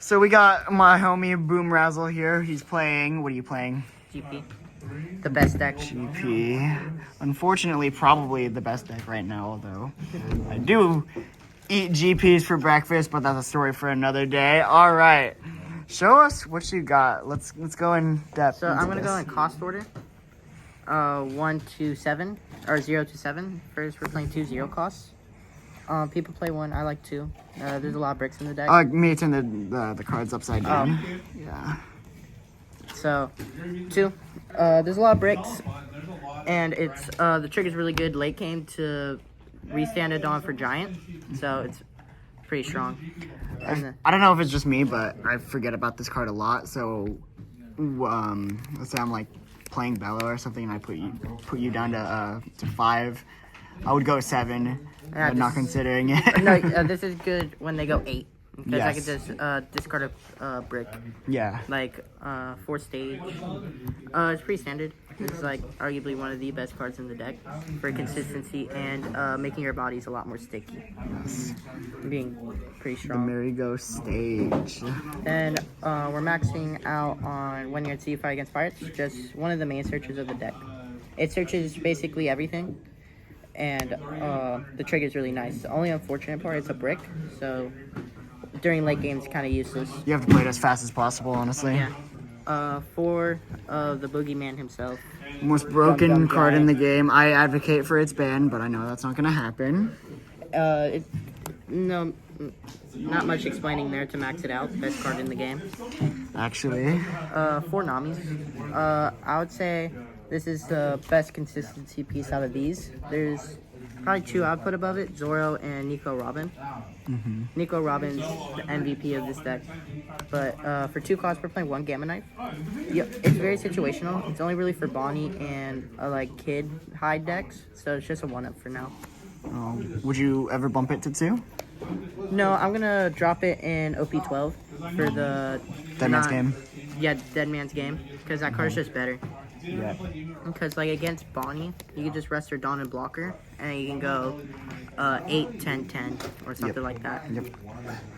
So we got my homie Boom Razzle here. He's playing. What are you playing? GP. The best deck. GP. Unfortunately, probably the best deck right now, although I do eat GPs for breakfast, but that's a story for another day. All right. Show us what you got. Let's go in depth. So I'm going to go in cost order. 1 to 7, or 0 to 7. First, we're playing 2-0 costs. People play 1. I like 2. There's a lot of bricks in the deck. Me, it's in the cards upside down. Yeah. So, 2. There's a lot of bricks, and it's the trigger's really good late game to restand a Dawn for Giant, so it's pretty strong. I don't know if it's just me, but I forget about this card a lot. So, let's say I'm like playing Bello or something, and I put you down to 5. I would go 7. I'm not considering it. No, this is good when they go 8. Because Yes. I could just discard a brick. Yeah. Like, 4 stage. It's pretty standard. It's like arguably one of the best cards in the deck for consistency and making your bodies a lot more sticky. Yes. Being pretty The strong. merry-go stage. Then we're maxing out on when you're at C5 against pirates. Just one of the main searches of the deck. It searches basically everything. And the trigger is really nice. The only unfortunate part is a brick. So during late game, it's kind of useless. You have to play it as fast as possible, honestly. Yeah. For the boogeyman himself. Most broken Dumb card in giant. the game. I advocate for its ban, but I know that's not going to happen. No, not much explaining there to max it out. Best card in the game. Actually. 4 Namis. I would say this is the best consistency piece out of these. There's probably 2 I'd put above it, Zoro and Nico Robin. Nico Robin's the MVP of this deck. But for 2 costs, we're playing 1 Gamma Knife. Yep, it's very situational. It's only really for Bonnie and like kid hide decks, so it's just a 1-up for now. Would you ever bump it to 2? No, I'm gonna drop it in OP12 for the Dead Man's Game? Yeah, Dead Man's Game, because that card's just better. Yeah. Because like against Bonnie, you can just rest her Dawn and blocker, and you can go 8, 10, 10, or something like that. Yep.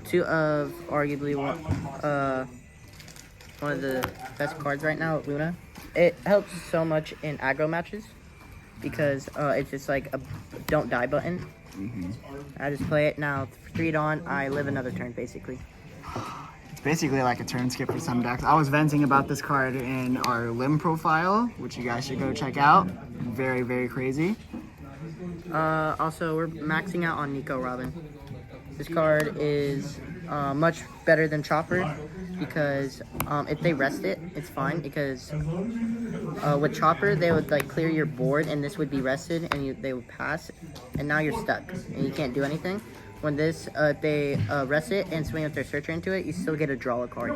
2 of arguably one of the best cards right now, Luna. It helps so much in aggro matches because it's just like a don't die button. I just play it now. 3 Dawn, I live another turn basically. It's basically like a turn skip for some decks. I was venting about this card in our limb profile, which you guys should go check out. Very, very crazy. Also, we're maxing out on Nico Robin. This card is much better than Chopper because if they rest it, it's fine because with Chopper, they would like clear your board and this would be rested and they would pass and now you're stuck and you can't do anything. When this, they rest it and swing with their searcher into it, you still get to draw a card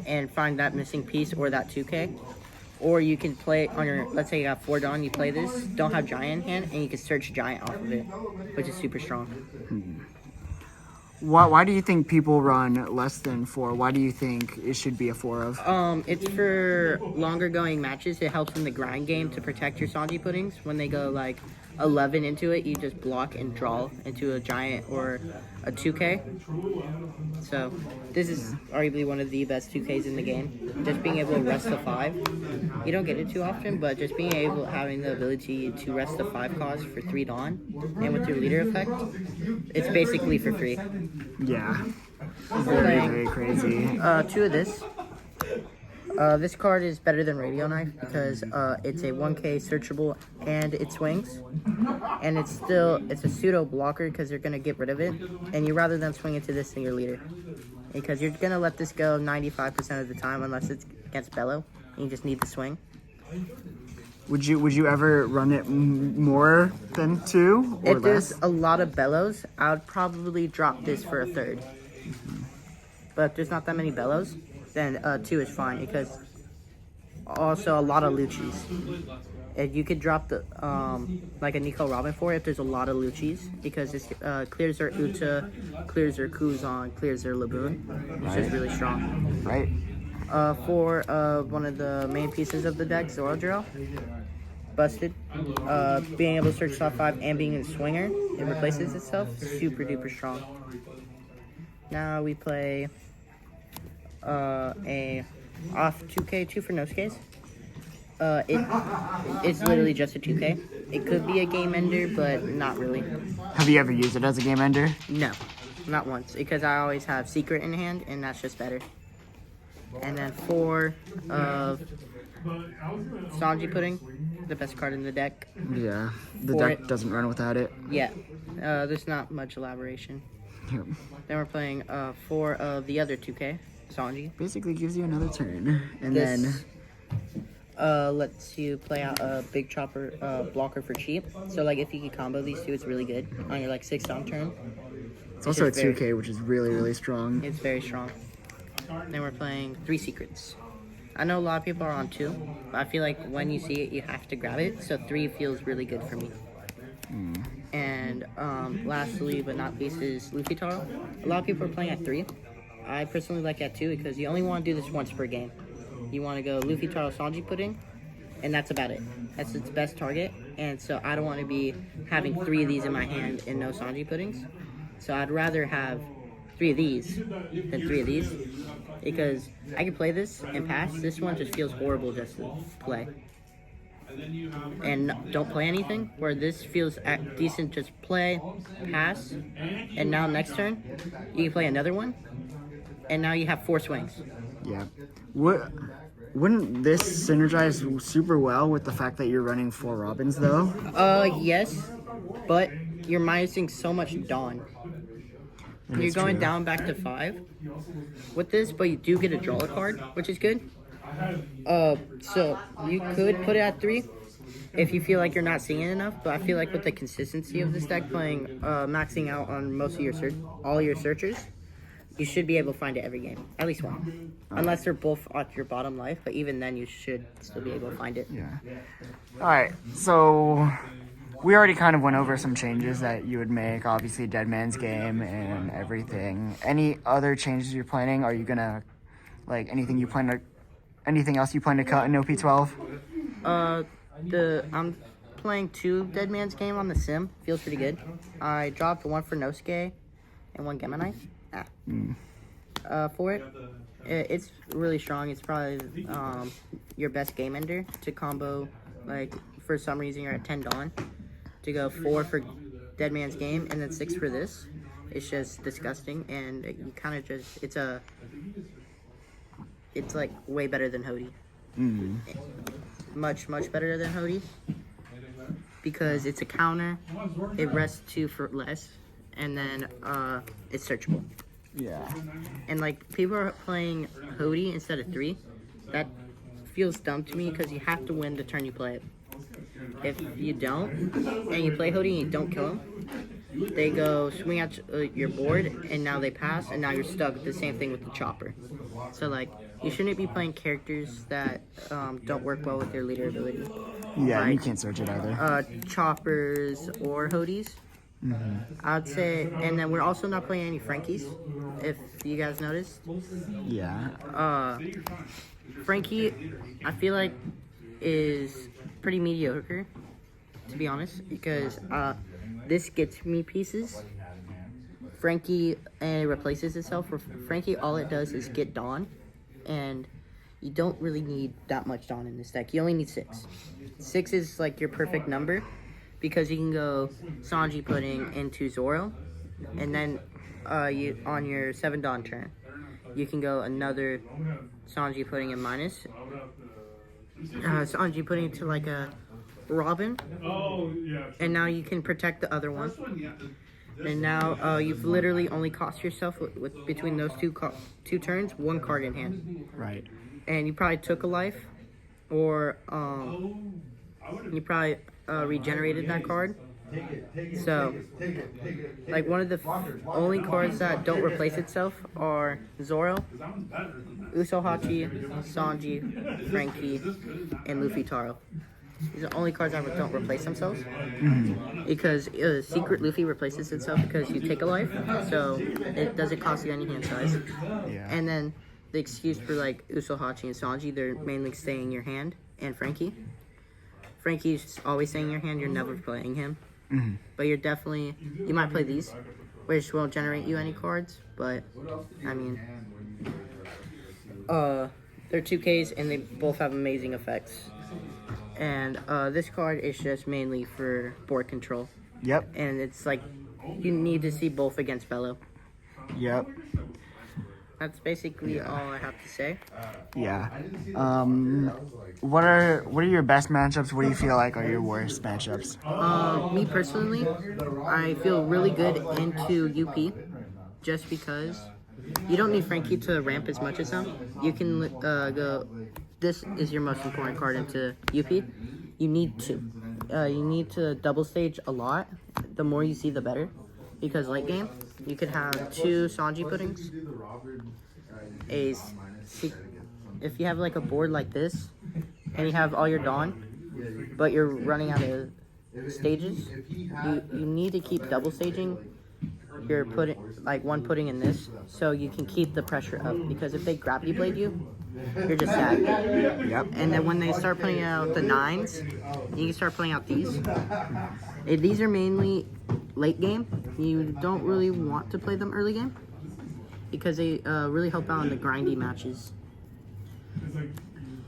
and find that missing piece or that 2K. Or you can play on your, let's say you got 4 Dawn, you play this, don't have Giant in hand, and you can search Giant off of it, which is super strong. Why do you think people run less than 4? Why do you think it should be a 4 of? It's for longer going matches. It helps in the grind game to protect your Sanji puddings. When they go like 11 into it, you just block and draw into a Giant or a 2K. So this is arguably one of the best 2Ks in the game. Just being able to rest the 5. You don't get it too often, but just being able, having the ability to rest the 5 cost for 3 Dawn, and with your leader effect, it's basically for free. Yeah. Very, very crazy. 2 of this. This card is better than Radio Knife because it's a 1K searchable and it swings. And it's a pseudo blocker because you're going to get rid of it. And you rather than swing into this than your leader. Because you're going to let this go 95% of the time unless it's against Bello. And you just need the swing. Would you ever run it more than 2 or If there's less? a lot of Bellows, I would probably drop this for a 3rd. But if there's not that many Bellows, then 2 is fine because also a lot of Luccis. If you could drop the like a Nico Robin for it if there's a lot of Luccis because this clears their Uta, clears their Kuzan, clears their Laboon, which is really strong. Right. For one of the main pieces of the deck, Zoro Drill. Busted. Being able to search top 5 and being a swinger, it replaces itself. Super duper strong. Now we play a off 2K, 2 for Nosuke's. It's literally just a 2K. It could be a game ender, but not really. Have you ever used it as a game ender? No, not once, because I always have Secret in hand, and that's just better. And then 4 of Sanji Pudding, the best card in the deck. Yeah, the For deck it. doesn't run without it. Yeah, there's not much elaboration. Yep. Then we're playing 4 of the other 2K, Sanji. Basically gives you another turn. And This lets you play out a big chopper blocker for cheap. So like if you can combo these two, it's really good on your like 6th on turn. it's also a 2K, which is really, really strong. It's very strong. Then we're playing 3 secrets. I know a lot of people are on 2, but I feel like when you see it, you have to grab it. So 3 feels really good for me. And lastly, but not least, is Luffy Taro. A lot of people are playing at 3. I personally like at 2 because you only want to do this once per game. You want to go Luffy Taro Sanji Pudding, and that's about it. That's its best target. And so I don't want to be having 3 of these in my hand and no Sanji Puddings. So I'd rather have 3 of these than 3 of these, because I can play this and pass. This one just feels horrible just to play. And don't play anything, where this feels decent, just play, pass, and now next turn, you can play another one, and now you have 4 swings. Yeah. Wouldn't this synergize super well with the fact that you're running 4 Robins, though? Yes, but you're minusing so much Dawn. You're going down back to 5 with this, but you do get a draw a card, which is good. So you could put it at 3 if you feel like you're not seeing it enough, but I feel like with the consistency of this deck playing, maxing out on most of your all your searchers, you should be able to find it every game, at least one. Unless they're both at your bottom life, but even then you should still be able to find it. Yeah. Alright, so we already kind of went over some changes that you would make, obviously Dead Man's Game and everything. Any other changes you're planning? Are you gonna, like, anything else you plan to cut in OP12? I'm playing 2 Dead Man's Game on the sim. Feels pretty good. I dropped 1 for Nosuke and 1 Gemma Knife. For it. It's really strong. It's probably your best game ender to combo. Like, for some reason you're at 10 Dawn. To go 4 for Dead Man's Game and then 6 for this. It's just disgusting, and you kind of just, it's like way better than Hody. Much better than Hody, because it's a counter, it rests 2 for less, and then it's searchable. Yeah. And like, people are playing Hody instead of 3. That feels dumb to me, because you have to win the turn you play it. If you don't, and you play Hody and you don't kill him, they go swing at your board, and now they pass, and now you're stuck. The same thing with the chopper. So like, you shouldn't be playing characters that don't work well with their leader ability. Yeah, like, you can't search it either. Choppers or Hodys. I'd say, and then we're also not playing any Frankies, if you guys noticed. Yeah. Frankie, I feel like, is pretty mediocre, to be honest, because this gets me pieces. Frankie replaces itself. For Frankie, all it does is get Dawn, and you don't really need that much Dawn in this deck. You only need 6. 6 is like your perfect number, because you can go Sanji Pudding into Zoro, and then you on your 7 Dawn turn, you can go another Sanji Pudding in minus. Sanji Pudding to like a Robin, and now you can protect the other one. And now you've literally only cost yourself with between those two turns 1 card in hand. Right. And you probably took a life, or you probably regenerated that card. So, like, one of the only cards that don't replace itself are Zoro, Usohachi, Sanji, Frankie, and Luffy Taro. These are the only cards that don't replace themselves. Because Secret Luffy replaces itself because you take a life, so it doesn't cost you any hand size. Yeah. And then the excuse for like Usohachi and Sanji, they're mainly staying in your hand, and Frankie's always staying in your hand, you're never playing him. But you might play these, which won't generate you any cards, but I mean, They're 2Ks and they both have amazing effects. And this card is just mainly for board control. Yep. And it's like you need to see both against Bello. Yep. That's basically all I have to say. Yeah. What are your best matchups? What do you feel like are your worst matchups? Me personally, I feel really good into UP just because you don't need Frankie to ramp as much as him. You can go. This is your most important card into UP. You need to double stage a lot. The more you see, the better. Because late game, you could have 2 Sanji puddings. If you have like a board like this, and you have all your Dawn, but you're running out of stages, you need to keep double staging. You're putting like one pudding in this, so you can keep the pressure up. Because if they gravity blade you, you're just sad. Yep. And then when they start putting out the 9s, you can start putting out these. These are mainly late game. You don't really want to play them early game because they really help out in the grindy matches.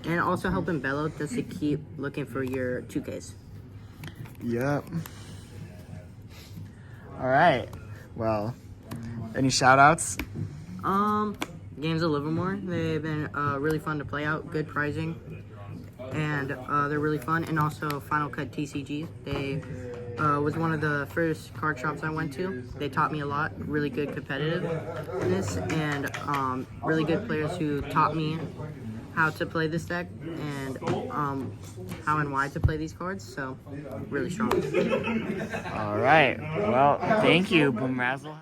And also help in Bello just to keep looking for your 2Ks. Yep. All right. Well, any shout outs? Games of Livermore. They've been really fun to play out. Good pricing. And they're really fun. And also Final Cut TCG. They was one of the first card shops I went to. They taught me a lot. Really good competitiveness. And really good players who taught me how to play this deck and how and why to play these cards. So, really strong. All right. Well, thank you, Boom Razzle.